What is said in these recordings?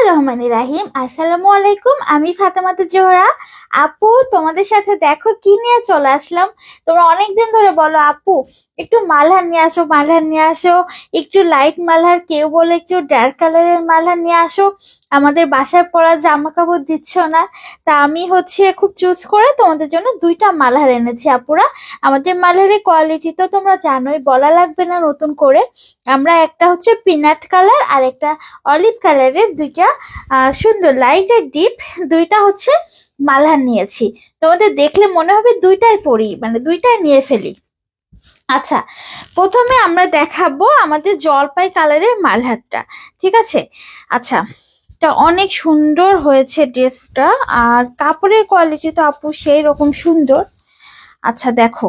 রহমানির রাহিম। আসসালামু আলাইকুম। আমি ফাতেমাতুজ জোহরা। আপু, তোমাদের সাথে দেখো কি নিয়ে চলে আসলাম। তোমরা অনেকদিন ধরে বলো আপু একটু মালহার নিয়ে আসো, মালহার নিয়ে আসো, একটু লাইট মালহার, কেউ বলে একটু ডার্ক কালারের মালহার নিয়ে আসো। আমাদের বাসায় পরা জামা কাপড় দিচ্ছ না। তা আমি খুব চুজ করে তোমাদের জন্য দুইটা মালহার এনেছি আপুরা। আমাদের মালহারের কোয়ালিটি তো তোমরা জানোই, বলা লাগবে না নতুন করে। আমরা একটা হচ্ছে পিনাট কালার আর একটা অলিভ কালারের দুইটা সুন্দর লাইট আর ডিপ দুইটা হচ্ছে মালহার নিয়েছি। তোমাদের দেখলে মনে হবে দুইটাই পরি, মানে দুইটাই নিয়ে ফেলি। আচ্ছা, প্রথমে আমরা দেখাবো আমাদের জলপাই কালারের মালহারটা, ঠিক আছে? আচ্ছা, এটা অনেক সুন্দর হয়েছে ড্রেসটা, আর কাপড়ের কোয়ালিটি তো আপু সেই রকম সুন্দর। আচ্ছা দেখো,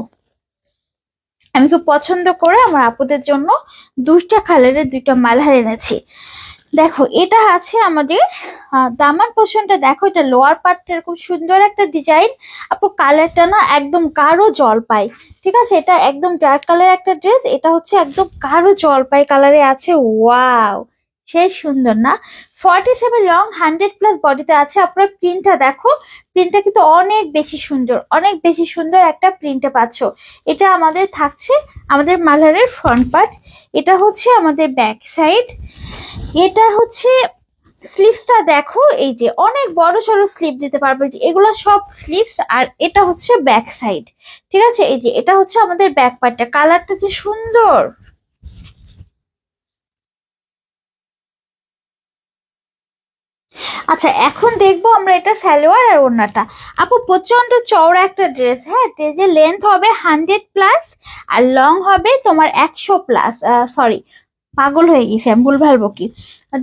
আমি খুব পছন্দ করে আমার আপুদের জন্য দুইটা কালারের দুইটা মালহার এনেছি। দেখো, এটা আছে আমাদের দামান পোর্শনটা। দেখো, এটা লোয়ার পার্টটা এরকম সুন্দর একটা ডিজাইন। আপু কালারটা না একদম গাঢ় জলপাই, ঠিক আছে? এটা একদম ডার্ক কালার একটা ড্রেস, এটা হচ্ছে একদম গাঢ় জলপাই কালারে আছে। ওয়াও, সেই সুন্দর না? 47 লং, 100+ বডিতে আছে। আপনার প্রিন্টটা দেখো, প্রিন্টটা কিন্তু অনেক বেশি সুন্দর, অনেক বেশি সুন্দর একটা প্রিন্টে পাচ্ছ। এটা আমাদের থাকছে আমাদের মালহারের ফ্রন্ট পার্ট। এটা হচ্ছে আমাদের ব্যাক সাইড। এটা হচ্ছে স্লিভসটা। দেখো, এই যে অনেক বড় সড়ো স্লিভ দিতে পারবে, যে এগুলো সব স্লিভস। আর এটা হচ্ছে ব্যাক সাইড, ঠিক আছে? এই যে এটা হচ্ছে আমাদের ব্যাক পার্টটা। কালারটা যে সুন্দর! আচ্ছা, এখন দেখবো আমরা এটা সালোয়ার আর ওড়নাটা। আপু প্রচন্ড চওড়া একটা ড্রেস, হ্যাঁ। ড্রেসের লেন্থ হবে 100+, আর লং হবে তোমার 100+। সরি, পাগল হয়ে গেছি আমি, ভুলভাল বকি।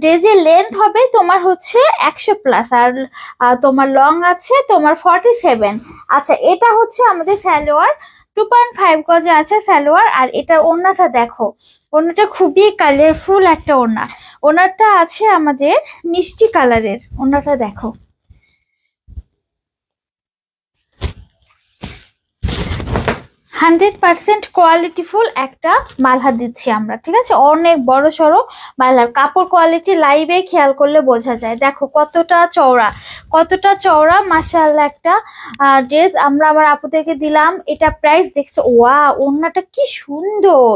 ড্রেসের লেন্থ হবে তোমার হচ্ছে 100+, আর তোমার লং আছে তোমার 47। আচ্ছা, এটা হচ্ছে আমাদের সালোয়ার। 2.5 গজে আছে সালোয়ার। আর এটার ওড়নাটা দেখো, ওড়নাটা খুবই কালারফুল একটা ওড়না। ওড়নাটা আছে আমাদের মিষ্টি কালারের। ওড়নাটা দেখো, 100% কোয়ালিটিফুল একটা মালহার দিচ্ছি আমরা, ঠিক আছে? অনেক বড় সড়ো মালহার। কাপড় কোয়ালিটি লাইভে খেয়াল করলে বোঝা যায়। দেখো কতটা চওড়া, কতটা চওড়া, মাশাআল্লাহ একটা ড্রেস আমরা আমার আপুদেরকে দিলাম। এটা প্রাইস দেখছো? ওয়া, ওড়নাটা কি সুন্দর!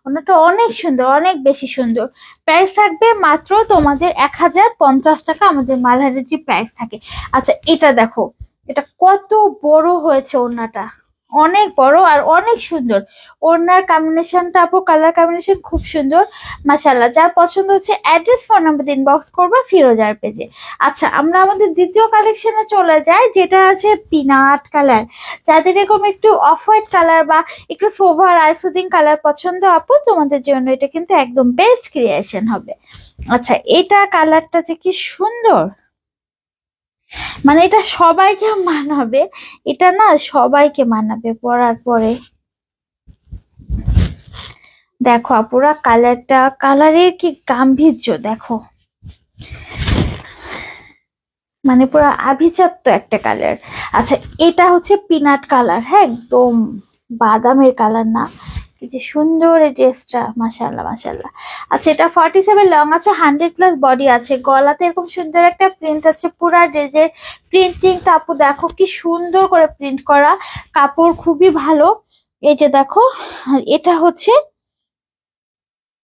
ওড়নাটা অনেক সুন্দর, অনেক বেশি সুন্দর। প্রাইস থাকবে মাত্র তোমাদের 1050 টাকা, আমাদের মালহারের যে প্রাইস থাকে। আচ্ছা, এটা দেখো, এটা কত বড় হয়েছে ওড়নাটা, অনেক বড় আর অনেক সুন্দর। ওড়নার কম্বিনেশনটা আপু, কালার কম্বিনেশন খুব সুন্দর, মাশাআল্লাহ। যার পছন্দ হচ্ছে অ্যাড্রেস ফোন নাম্বার ইনবক্স করবে ফিরোজার পেজে। আচ্ছা, আমরা আমাদের দ্বিতীয় কালেকশনে চলে যাই, যেটা আছে পিনাট কালার। যাদের এরকম একটু অফ হোয়াইট কালার বা একটু সোভার আইসুদিং কালার পছন্দ আপু, তোমাদের জন্য এটা কিন্তু একদম বেস্ট ক্রিয়েশন হবে। আচ্ছা, এটা কালারটা যে কি সুন্দর, মানে এটা সবাইকে মানাবে। এটা না সবাইকে মানাবে পরার পরে। দেখো আপুরা, কালারটা, কালারের কি গাম্ভীর্য দেখো, মানে পুরো আভিজাত্য একটা কালার। আচ্ছা, এটা হচ্ছে পিনাট কালার, হ্যাঁ, একদম বাদামের কালার না? কি যে সুন্দর এই ড্রেসটা, মাশাআল্লাহ মাশাআল্লাহ। আচ্ছা, এটা 47 লং আছে, 100+ বডি আছে। গলাতে এরকম সুন্দর একটা প্রিন্ট আছে। পুরা ড্রেসের প্রিন্টিংটা আপু দেখো কি সুন্দর করে প্রিন্ট করা। কাপড় খুবই ভালো। এই যে দেখো, এটা হচ্ছে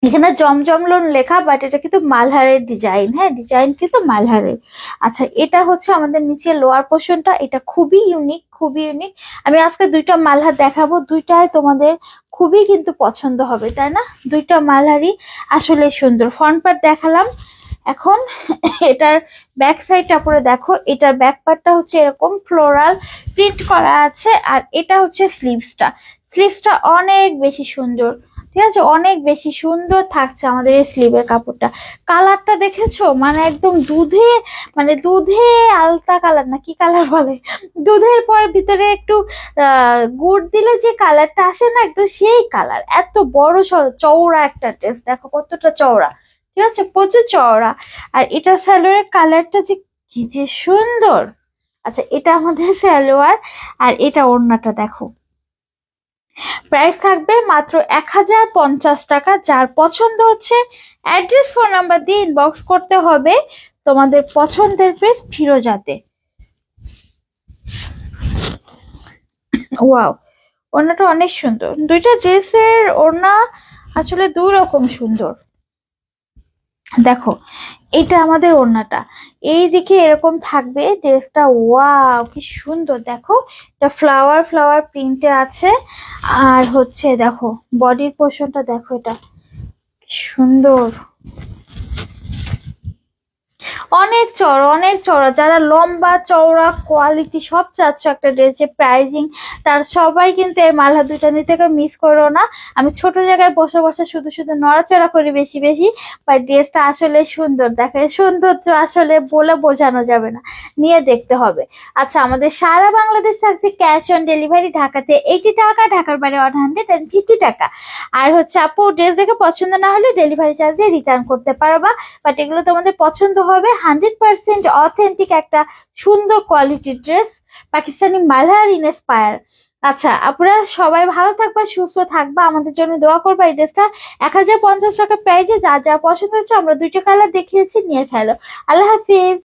এখানে জমজম লোন লেখা, বাট এটা কিন্তু মালহারের ডিজাইন, হ্যাঁ, ডিজাইন কিন্তু মালহারের। আচ্ছা, এটা হচ্ছে আমাদের নিচে লোয়ার পোর্শনটা। এটা খুবই ইউনিক, খুবই ইউনিক। আমি আজকে দুইটা মালহার দেখাবো, দুইটাই তোমাদের খুবই কিন্তু পছন্দ হবে, তাই না? দুইটা মালহারই আসলে সুন্দর। ফ্রন্ট পার্ট দেখালাম, এখন এটার ব্যাক সাইডটা পরে দেখো। এটার ব্যাক পার্টটা হচ্ছে এরকম ফ্লোরাল প্রিন্ট করা আছে, আর এটা হচ্ছে স্লিভসটা। স্লিভসটা অনেক বেশি সুন্দর, ঠিক আছে? অনেক বেশি সুন্দর থাকছে আমাদের এই স্লিভের কাপড়টা। কালারটা দেখেছো, মানে একদম দুধে, মানে দুধে আলতা কালার, না কি কালার বলে, দুধের পর ভিতরে একটু গুড় দিলে যে কালারটা আসে না, একদম সেই কালার। এত বড় সড়ো চওড়া একটা ড্রেস, দেখো কতটা চওড়া, ঠিক আছে? প্রচুর চওড়া। আর এটা সালোয়ারের কালারটা যে কি যে সুন্দর! আচ্ছা, এটা আমাদের সালোয়ার, আর এটা ওড়নাটা দেখো। প্রাইস থাকবে মাত্র 1050 টাকা। যার পছন্দ হচ্ছে অ্যাড্রেস ফোন নাম্বার দিয়ে ইনবক্স করতে হবে তোমাদের পছন্দের ড্রেস ফিরোজাতে। ওয়াও, ওড়নাটা অনেক সুন্দর। দুইটা ড্রেসের ওড়না আসলে দুই রকম সুন্দর। দেখো, এটা আমাদের ওড়নাটা, এই দিকে এরকম থাকবে ড্রেসটা। ওয়াও কি সুন্দর, দেখো এটা ফ্লাওয়ার ফ্লাওয়ার প্রিন্টে আছে। আর হচ্ছে দেখো বডির পোর্শনটা, দেখো এটা কি সুন্দর, অনেক চড়া অনেক চড়া। যারা লম্বা চওড়া কোয়ালিটি সব চাচ্ছ একটা ড্রেসের প্রাইজিং, তার সবাই কিন্তু এই মালহা দুইটা নিতে মিস করো না। আমি ছোট জায়গায় বসে বসে শুধু শুধু নড়াচড়া করি বেশি বেশি, বাট ড্রেসটা আসলে সুন্দর। দেখে সৌন্দর্য আসলে বলে বোঝানো যাবে না, নিয়ে দেখতে হবে। আচ্ছা, আমাদের সারা বাংলাদেশ থাকছে ক্যাশ অন ডেলিভারি। ঢাকাতে 80 টাকা, ঢাকার বাইরে 150 টাকা। আর হচ্ছে আপু ড্রেস দেখে পছন্দ না হলে ডেলিভারি চার্জ দিয়ে রিটার্ন করতে পারবা। বাট এগুলো তোমাদের পছন্দ হবে। 100% অথেন্টিক একটা সুন্দর কোয়ালিটির ড্রেস, পাকিস্তানি মালহার ইনস্পায়ার। আচ্ছা আপুরা সবাই ভালো থাকবা, সুস্থ থাকবা, আমাদের জন্য দোয়া করবা। এই ড্রেসটা 1050 টাকা প্রাইজে। যা যা পছন্দ হচ্ছে আমরা দুইটা কালার দেখিয়েছি, নিয়ে ফেলো। আল্লাহ হাফিজ।